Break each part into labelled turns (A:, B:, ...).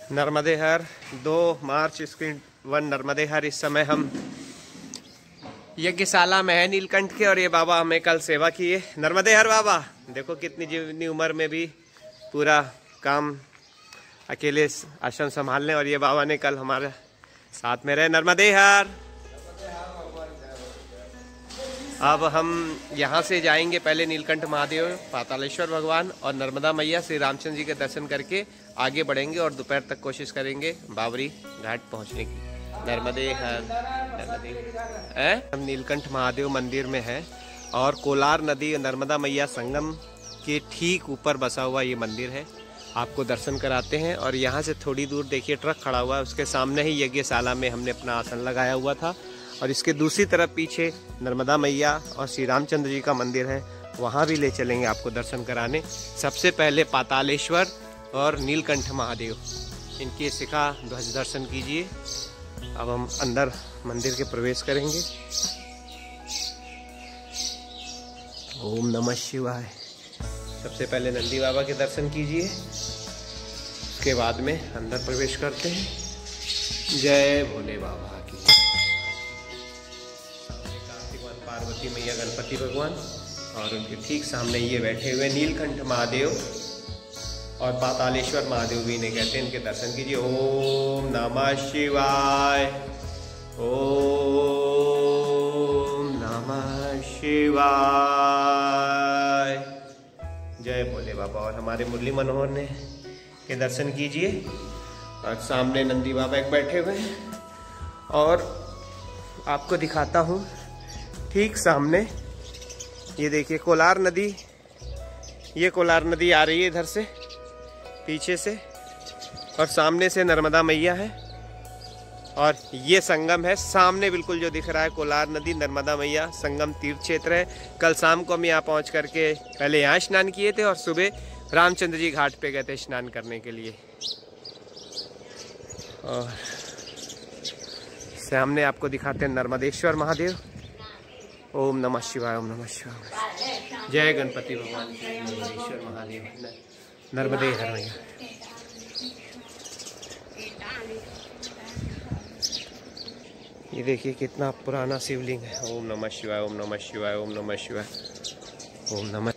A: नर्मदे हर 2 मार्च screen 1 नर्मदे हर। इस समय हम यज्ञशाला में है नीलकंठ के, और ये बाबा हमें कल सेवा किए। नर्मदे हर बाबा, देखो कितनी जीवनी उम्र में भी पूरा काम अकेले आश्रम संभालने, और ये बाबा ने कल हमारे साथ में रहे। नर्मदे हर। अब हम यहाँ से जाएंगे पहले नीलकंठ महादेव, पातालेश्वर भगवान और नर्मदा मैया श्री रामचंद्र जी के दर्शन करके आगे बढ़ेंगे, और दोपहर तक कोशिश करेंगे बावरी घाट पहुँचने की। नर्मदे हर। हम नीलकंठ महादेव मंदिर में हैं, और कोलार नदी नर्मदा मैया संगम के ठीक ऊपर बसा हुआ ये मंदिर है। आपको दर्शन कराते हैं। और यहाँ से थोड़ी दूर देखिए ट्रक खड़ा हुआ है, उसके सामने ही यज्ञशाला में हमने अपना आसन लगाया हुआ था, और इसके दूसरी तरफ पीछे नर्मदा मैया और श्री रामचंद्र जी का मंदिर है, वहाँ भी ले चलेंगे आपको दर्शन कराने। सबसे पहले पातालेश्वर और नीलकंठ महादेव, इनके शिखा ध्वज दर्शन कीजिए। अब हम अंदर मंदिर के प्रवेश करेंगे। ओम नमः शिवाय। सबसे पहले नंदी बाबा के दर्शन कीजिए, उसके बाद में अंदर प्रवेश करते हैं। जय भोले बाबा की। सामने कार्तिक भगवान, पार्वती मैया, गणपति भगवान, और उनके ठीक सामने ये बैठे हुए नीलकंठ महादेव और पातालेश्वर महादेव भी इन्हें कहते हैं। इनके दर्शन कीजिए। ओम नमः शिवाय। ओम नमः शिवाय। जय भोले बाबा। और हमारे मुरली मनोहर ने के दर्शन कीजिए। और सामने नंदी बाबा एक बैठे हुए हैं, और आपको दिखाता हूँ ठीक सामने ये देखिए कोलार नदी। ये कोलार नदी आ रही है इधर से पीछे से, और सामने से नर्मदा मैया है, और ये संगम है सामने बिल्कुल जो दिख रहा है। कोलार नदी नर्मदा मैया संगम तीर्थ क्षेत्र है। कल शाम को हम यहाँ पहुँच करके पहले यहाँ स्नान किए थे, और सुबह रामचंद्र जी घाट पे गए थे स्नान करने के लिए। और सामने आपको दिखाते हैं नर्मदेश्वर महादेव। ओम नमः शिवाय। ओम नमः शिवाय। जय गणपति भगवान की। नर्मदेश्वर महादेव, नर्मदे हर मैया। ये देखिए कितना पुराना शिवलिंग है। ओम नमः शिवाय। ओम नमः शिवाय। ओम नमः शिवाय। ओम नमः।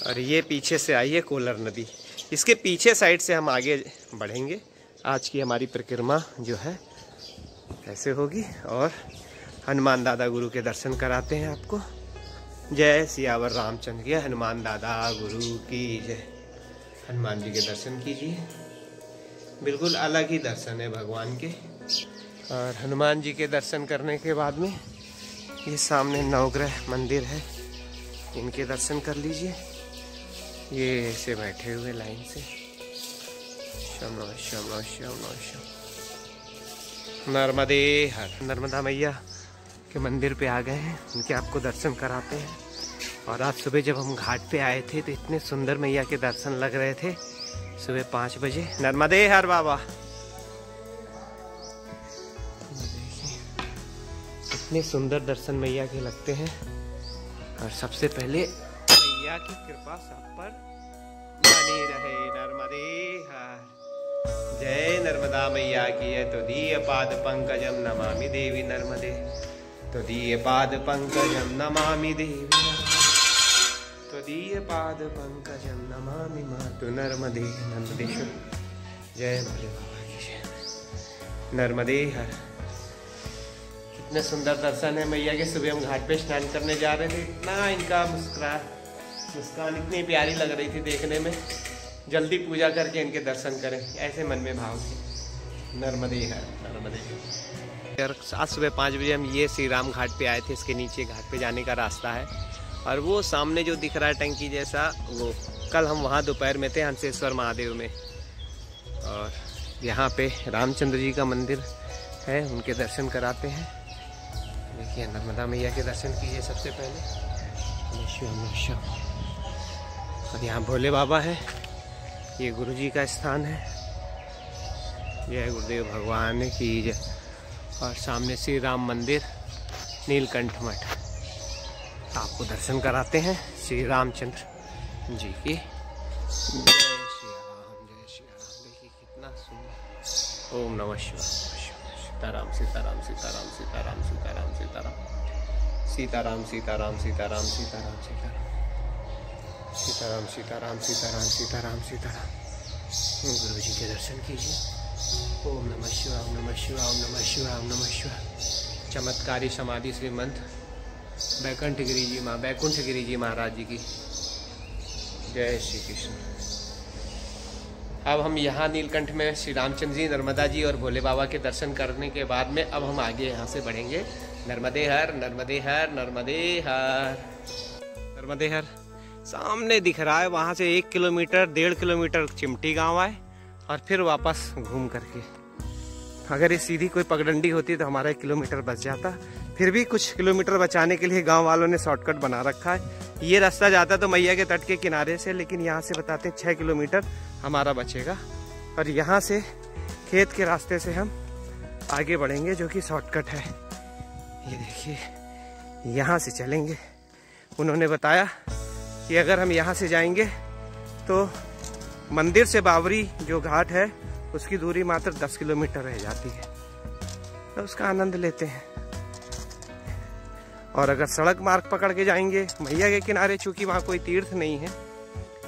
A: और ये पीछे से आई है कोलर नदी, इसके पीछे साइड से हम आगे बढ़ेंगे। आज की हमारी परिक्रमा जो है ऐसे होगी, और हनुमान दादा गुरु के दर्शन कराते हैं आपको। जय सियावर रामचंद्र की। हनुमान दादा गुरु की जय। हनुमान जी के दर्शन कीजिए, बिल्कुल अलग ही दर्शन है भगवान के। और हनुमान जी के दर्शन करने के बाद में ये सामने नवग्रह मंदिर है, इनके दर्शन कर लीजिए। ये ऐसे बैठे हुए लाइन से। शम नमः शम नमः शम नमः शम। नर्मदे हर। नर्मदा मैया के मंदिर पे आ गए हैं, उनके आपको दर्शन कराते हैं। और आज सुबह जब हम घाट पे आए थे तो इतने सुंदर मैया के दर्शन लग रहे थे सुबह 5 बजे। नर्मदे हर बाबा। इतने सुंदर दर्शन मैया के लगते हैं। और सबसे पहले मैया की कृपा सब पर बनी रहे। नर्मदे हर। जय नर्मदा मैया की है। तो दीय पाद पंकजम नमामि देवी नर्मदे। तो दीय पाद पंकजम नमामि देवी। त्वदीय पाद पंकजम नमामि मातु नर्मदे। नर्मदेश्वर। जय भोले बाबा की जय। नर्मदे हर। कितने सुंदर दर्शन है मैया के। सुबह हम घाट पे स्नान करने जा रहे थे, इतना इनका मुस्कान इतनी प्यारी लग रही थी देखने में। जल्दी पूजा करके इनके दर्शन करें, ऐसे मन में भाव थे। नर्मदे हर। नर्मदे। आज सुबह 5 बजे हम ये श्री राम घाट पे आए थे। इसके नीचे घाट पे जाने का रास्ता है, और वो सामने जो दिख रहा है टंकी जैसा, वो कल हम वहाँ दोपहर में थे हंसेश्वर महादेव में। और यहाँ पे रामचंद्र जी का मंदिर है, उनके दर्शन कराते हैं। देखिए नर्मदा मैया के दर्शन कीजिए सबसे पहले। और यहाँ भोले बाबा है, ये गुरु जी का स्थान है। जय गुरुदेव भगवान की जय। और सामने श्री राम मंदिर, नीलकंठ मठ, आपको दर्शन कराते हैं श्री रामचंद्र जी की। जय श्री राम। जय श्री राम। देखिए कितना सुंदर ओम नमः शिवाय। सीताराम सीताराम सीताराम सीताराम सीताराम सीताराम सीताराम सीताराम सीताराम सीताराम सीताराम सीताराम सीताराम सीताराम सीताराम। गुरु जी के दर्शन कीजिए। ओम नमः शिवाय ओम नमः शिवाय ओम नमः शिवाय ओम नमः शिवाय। चमत्कारी समाधि श्रीमंत बैकुंठ गिरी जी महाराज जी की जय श्री कृष्ण। अब हम यहाँ नीलकंठ में श्री रामचंद्र जी, नर्मदा जी और भोले बाबा के दर्शन करने के बाद में अब हम आगे यहाँ से बढ़ेंगे। नर्मदे हर नर्मदे हर नर्मदे हर नर्मदे हर। सामने दिख रहा है, वहाँ से 1 किलोमीटर 1.5 किलोमीटर चिमटी गांव है और फिर वापस घूम करके। अगर ये सीधी कोई पगडंडी होती तो हमारा 1 किलोमीटर बच जाता। फिर भी कुछ किलोमीटर बचाने के लिए गांव वालों ने शॉर्टकट बना रखा है। ये रास्ता जाता तो मैया के तट के किनारे से, लेकिन यहाँ से बताते हैं 6 किलोमीटर हमारा बचेगा और यहाँ से खेत के रास्ते से हम आगे बढ़ेंगे, जो कि शॉर्टकट है। ये देखिए, यहाँ से चलेंगे। उन्होंने बताया कि अगर हम यहाँ से जाएंगे तो मंदिर से बावरी जो घाट है उसकी दूरी मात्र 10 किलोमीटर रह जाती है, तो उसका आनंद लेते हैं। और अगर सड़क मार्ग पकड़ के जाएंगे मैया के किनारे, चूंकि वहाँ कोई तीर्थ नहीं है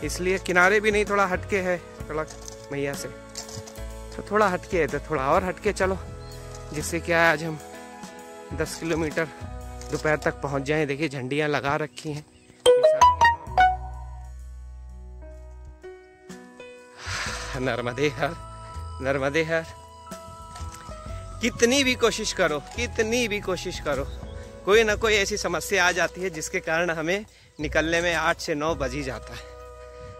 A: इसलिए किनारे भी नहीं, थोड़ा हटके है सड़क मैया से, तो थोड़ा हटके है, तो थोड़ा और हटके चलो, जिससे क्या है आज हम 10 किलोमीटर दोपहर तक पहुँच जाएं। देखिए झंडियाँ लगा रखी हैं। नर्मदे हर नर्मदे हर। कितनी भी कोशिश करो, कोई ना कोई ऐसी समस्या आ जाती है जिसके कारण हमें निकलने में 8 से 9 बज ही जाता है।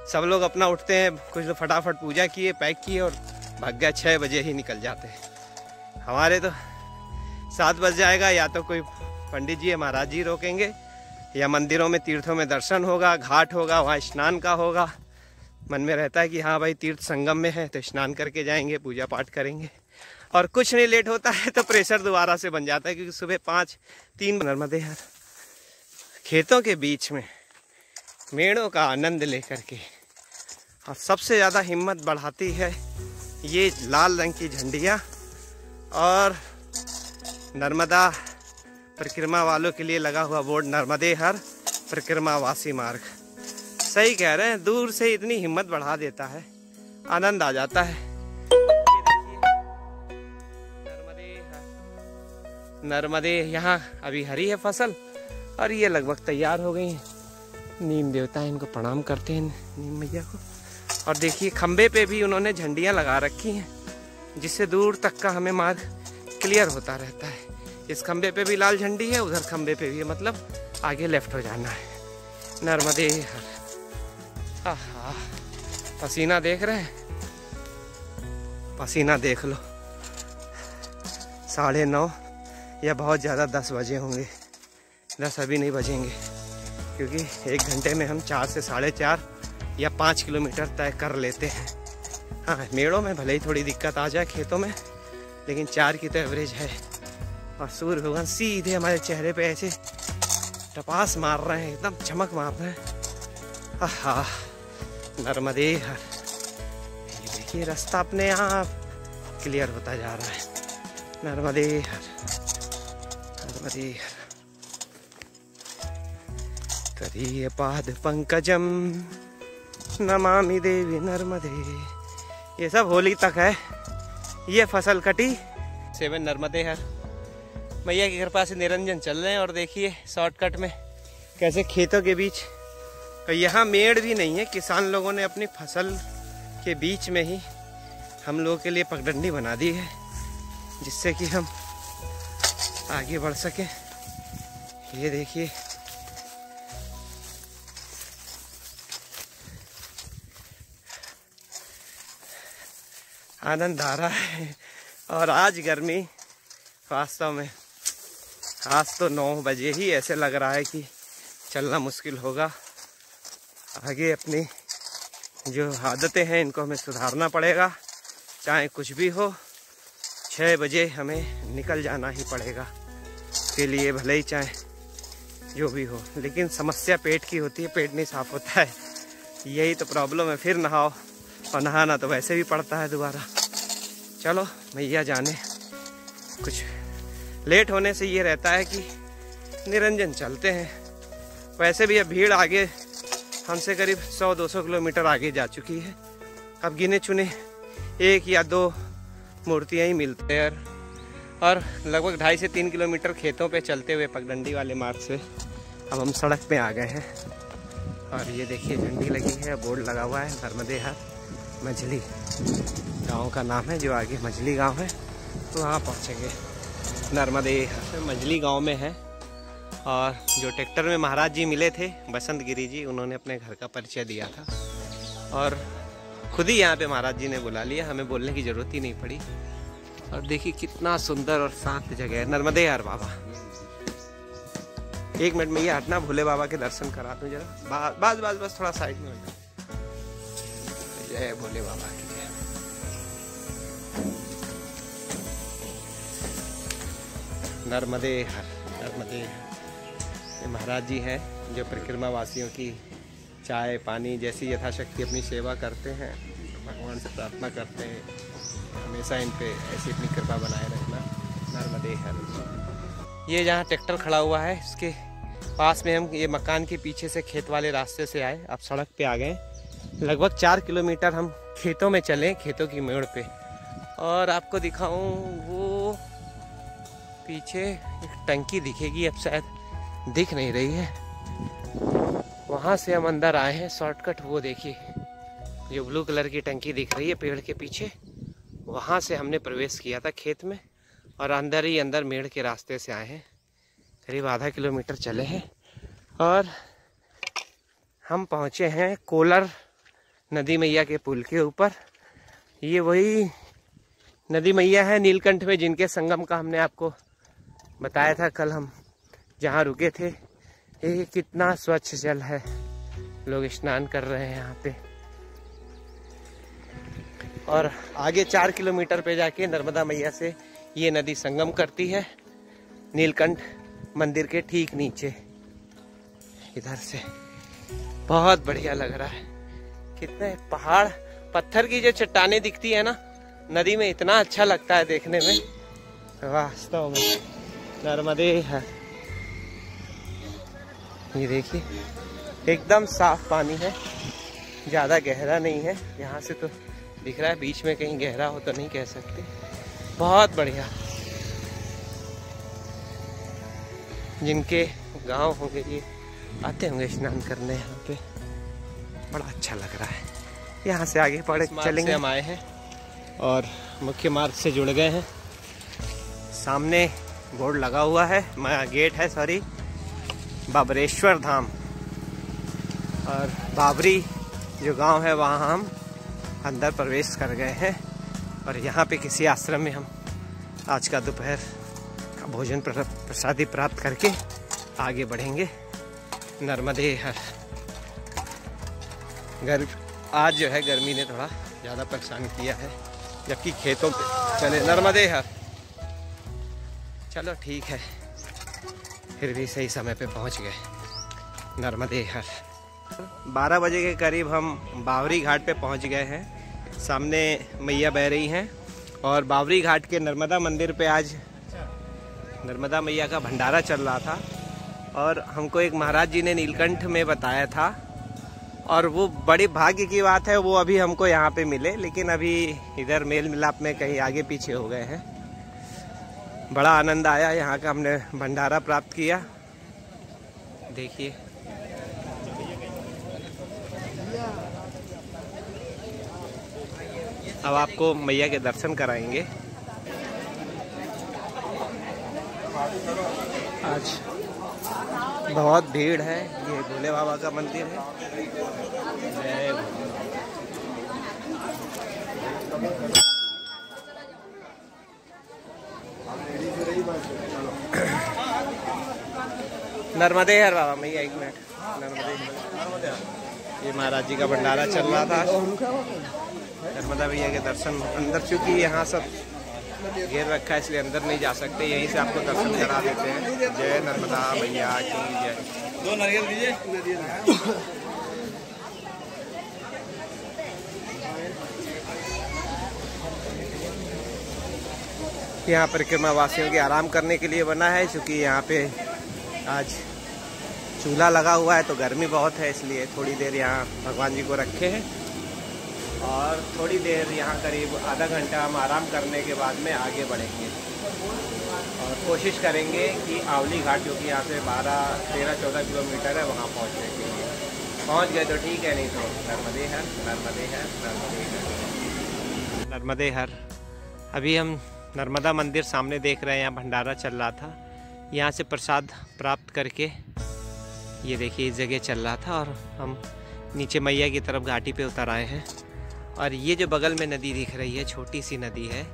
A: सब लोग अपना उठते हैं, कुछ लोग फटाफट पूजा किए, पैक किए और भाग गया, 6 बजे ही निकल जाते हैं। हमारे तो 7 बज जाएगा, या तो कोई पंडित जी महाराज जी रोकेंगे, या मंदिरों में तीर्थों में दर्शन होगा, घाट होगा, वहाँ स्नान का होगा। मन में रहता है कि हाँ भाई तीर्थ संगम में है तो स्नान करके जाएंगे, पूजा पाठ करेंगे, और कुछ नहीं लेट होता है तो प्रेशर दोबारा से बन जाता है, क्योंकि सुबह 5-3 नर्मदे हर खेतों के बीच में मेड़ों का आनंद लेकर के। और सबसे ज़्यादा हिम्मत बढ़ाती है ये लाल रंग की झंडियाँ और नर्मदा परिक्रमा वालों के लिए लगा हुआ बोर्ड, नर्मदे हर परिक्रमा वासी मार्ग। सही कह रहे हैं, दूर से इतनी हिम्मत बढ़ा देता है, आनंद आ जाता है। नर्मदे यहाँ अभी हरी है फसल और ये लगभग तैयार हो गई है। नीम देवता है, इनको प्रणाम करते हैं नीम मैया को। और देखिए खंबे पे भी उन्होंने झंडियाँ लगा रखी हैं, जिससे दूर तक का हमें मार्ग क्लियर होता रहता है। इस खंबे पे भी लाल झंडी है, उधर खंबे पे भी है, मतलब आगे लेफ्ट हो जाना है। नर्मदे हर। आहा, पसीना देख रहे हैं, पसीना देख लो। 9:30 या बहुत ज़्यादा 10 बजे होंगे, 10 अभी नहीं बजेंगे, क्योंकि 1 घंटे में हम 4 से 4.5 या 5 किलोमीटर तय कर लेते हैं। हाँ, मेड़ों में भले ही थोड़ी दिक्कत आ जाए खेतों में, लेकिन 4 की तो एवरेज है। और सूर्य भगवान सीधे हमारे चेहरे पे ऐसे टपास मार रहे हैं, एकदम चमक मार रहे हैं। आहा, नर्मदे हर। ये देखिए रास्ता अपने आप क्लियर होता जा रहा है। नर्मदे हर नर्मदे हर। तदीय पाद पंकजम नमामि देवी नर्मदे। ये सब होली तक है, ये फसल कटी 7 नर्मदे हर। मैया की कृपा से निरंजन चल रहे हैं। और देखिए शॉर्टकट में कैसे खेतों के बीच, और यहाँ मेड़ भी नहीं है, किसान लोगों ने अपनी फसल के बीच में ही हम लोगों के लिए पगडंडी बना दी है, जिससे कि हम आगे बढ़ सके। ये देखिए आनंद आ रहा है। और आज गर्मी वास्तव में, आज तो 9 बजे ही ऐसे लग रहा है कि चलना मुश्किल होगा। आगे अपनी जो आदतें हैं इनको हमें सुधारना पड़ेगा, चाहे कुछ भी हो। 6 बजे हमें निकल जाना ही पड़ेगा के लिए, भले ही चाहे जो भी हो। लेकिन समस्या पेट की होती है, पेट नहीं साफ होता है, यही तो प्रॉब्लम है। फिर नहाओ, और नहाना तो वैसे भी पड़ता है दोबारा।
B: चलो भैया जाने, कुछ लेट होने से ये रहता है कि निरंजन चलते हैं। वैसे भी अब भीड़ आगे हमसे करीब 100-200 किलोमीटर आगे जा चुकी है। अब गिने चुने 1 या 2 मूर्तियाँ ही मिलते हैं और लगभग 2.5 से 3 किलोमीटर खेतों पे चलते हुए पगडंडी वाले मार्ग से अब हम सड़क पे आ गए हैं। और ये देखिए झंडी लगी है, बोर्ड लगा हुआ है नर्मदे हर मझली गांव का नाम है, जो आगे मझली गांव है तो वहाँ पहुँचेंगे। नर्मदे हर मझली गांव में है। और जो ट्रैक्टर में महाराज जी मिले थे बसंत गिरी जी, उन्होंने अपने घर का परिचय दिया था और खुद ही यहाँ पे महाराज जी ने बुला लिया, हमें बोलने की ज़रूरत ही नहीं पड़ी। और देखिए कितना सुंदर और शांत जगह है नर्मदे हर बाबा। 1 मिनट में ये हटना, भोले बाबा के दर्शन करा दूं जरा। बस थोड़ा साइड में हो जाए। जय भोले बाबा की जय। नर्मदे हर, नर्मदे हर। ये महाराज जी हैं जो परिक्रमा वासियों की चाय पानी जैसी यथाशक्ति अपनी सेवा करते हैं। भगवान से प्रार्थना करते हैं हमेशा इन पे ऐसी अपनी कृपा बनाए रखना। नर्मदे हर। ये जहाँ ट्रैक्टर खड़ा हुआ है इसके पास में हम ये मकान के पीछे से खेत वाले रास्ते से आए, अब सड़क पे आ गए। लगभग 4 किलोमीटर हम खेतों में चले, खेतों की मेड़ पे। और आपको दिखाऊं वो पीछे एक टंकी दिखेगी, अब शायद दिख नहीं रही है। वहाँ से हम अंदर आए हैं शॉर्टकट, वो देखिए जो ब्लू कलर की टंकी दिख रही है पेड़ के पीछे, वहाँ से हमने प्रवेश किया था खेत में और अंदर ही अंदर मेड़ के रास्ते से आए हैं। करीब आधा किलोमीटर चले हैं और हम पहुँचे हैं कोलर नदी मैया के पुल के ऊपर। ये वही नदी मैया है नीलकंठ में जिनके संगम का हमने आपको बताया था कल हम जहाँ रुके थे। ये कितना स्वच्छ जल है, लोग स्नान कर रहे हैं यहाँ पे। और आगे 4 किलोमीटर पे जाके नर्मदा मैया से ये नदी संगम करती है नीलकंठ मंदिर के ठीक नीचे। इधर से बहुत बढ़िया लग रहा है। कितने पहाड़ पत्थर की जो चट्टानें दिखती है ना नदी में, इतना अच्छा लगता है देखने में वास्तव में। नर्मदे है, ये देखिए एकदम साफ पानी है, ज़्यादा गहरा नहीं है। यहाँ से तो दिख रहा है, बीच में कहीं गहरा हो तो नहीं कह सकते। बहुत बढ़िया। जिनके गांव होंगे ये आते होंगे स्नान करने यहाँ पे, बड़ा अच्छा लग रहा है। यहाँ से आगे पड़े चलेंगे। हम आए हैं और मुख्य मार्ग से जुड़ गए हैं। सामने बोर्ड लगा हुआ है, गेट है सॉरी, बाबरेश्वर धाम। और बाबरी जो गांव है वहाँ हम अंदर प्रवेश कर गए हैं और यहाँ पे किसी आश्रम में हम आज का दोपहर का भोजन प्रसादी प्राप्त करके आगे बढ़ेंगे नर्मदे हर। आज जो है गर्मी ने थोड़ा ज़्यादा परेशान किया है, जबकि खेतों पे चले नर्मदे हर। चलो ठीक है, फिर भी सही समय पे पहुंच गए नर्मदे हर। 12 बजे के करीब हम बावरी घाट पे पहुंच गए हैं। सामने मैया बह रही हैं और बावरी घाट के नर्मदा मंदिर पे आज नर्मदा मैया का भंडारा चल रहा था। और हमको एक महाराज जी ने नीलकंठ में बताया था और वो बड़ी भाग्य की बात है, वो अभी हमको यहाँ पे मिले, लेकिन अभी इधर मेल मिलाप में कहीं आगे पीछे हो गए हैं। बड़ा आनंद आया, यहाँ का हमने भंडारा प्राप्त किया। देखिए अब आपको मैया के दर्शन कराएंगे। आज बहुत भीड़ है, ये भोले बाबा का मंदिर है। जय नर्मदे हर बाबा मैया, 1 मिनट। नर्मदे ये महाराज जी का भंडारा चल रहा था। नर्मदा मैया के दर्शन अंदर, चूंकि यहाँ सब घेर रखा है इसलिए अंदर नहीं जा सकते, यहीं से आपको दर्शन करा देते हैं। जय नर्मदा मैया की जय।
C: 2 नारियल दीजिए।
B: यहाँ परिक्रमा वासियों के आराम करने के लिए बना है, क्योंकि यहाँ पे आज चूल्हा लगा हुआ है तो गर्मी बहुत है, इसलिए थोड़ी देर यहाँ भगवान जी को रखे हैं और थोड़ी देर यहाँ करीब आधा घंटा हम आराम करने के बाद में आगे बढ़ेंगे और कोशिश करेंगे कि आवली घाट, जो कि यहाँ से 13-14 किलोमीटर है, वहाँ पहुँचने के लिए। पहुँच गए तो ठीक है, नहीं तो नर्मदे हर, नर्मदे हर, नर्मदे हर, नर्मदे हर। अभी हम नर्मदा मंदिर सामने देख रहे हैं, यहाँ भंडारा चल रहा था। यहाँ से प्रसाद प्राप्त करके ये देखिए इस जगह चल रहा था और हम नीचे मैया की तरफ घाटी पे उतर आए हैं। और ये जो बगल में नदी दिख रही है, छोटी सी नदी है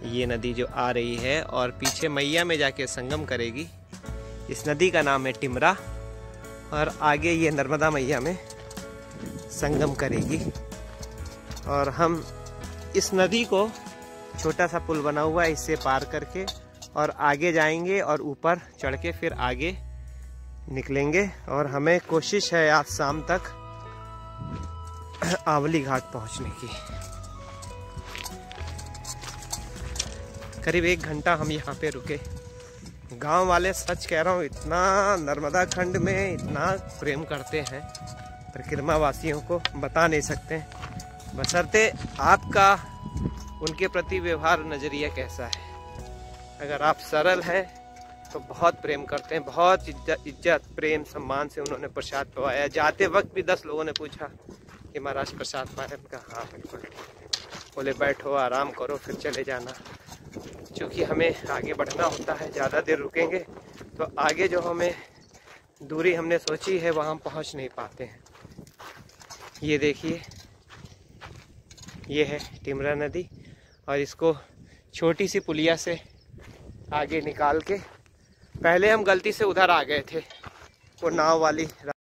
B: ये नदी जो आ रही है और पीछे मैया में जाके संगम करेगी। इस नदी का नाम है टिमरा और आगे ये नर्मदा मैया में संगम करेगी। और हम इस नदी को, छोटा सा पुल बना हुआ है, इससे पार करके और आगे जाएंगे और ऊपर चढ़ के फिर आगे निकलेंगे। और हमें कोशिश है आज शाम तक आवली घाट पहुंचने की। करीब 1 घंटा हम यहाँ पे रुके। गांव वाले, सच कह रहा हूँ, इतना नर्मदा खंड में इतना प्रेम करते हैं परिक्रमा वासियों को, बता नहीं सकते। बशर्ते आपका उनके प्रति व्यवहार नज़रिया कैसा है। अगर आप सरल हैं तो बहुत प्रेम करते हैं, बहुत इज्जत प्रेम सम्मान से उन्होंने प्रसाद पवाया। जाते वक्त भी 10 लोगों ने पूछा कि महाराज प्रसाद पाए? उनका हाँ बिल्कुल। बोले बैठो आराम करो फिर चले जाना। क्योंकि हमें आगे बढ़ना होता है, ज़्यादा देर रुकेंगे तो आगे जो हमें दूरी हमने सोची है वहाँ पहुँच नहीं पाते हैं। ये देखिए, ये है टिमरा नदी और इसको छोटी सी पुलिया से आगे निकाल के, पहले हम गलती से उधर आ गए थे, वो नाव वाली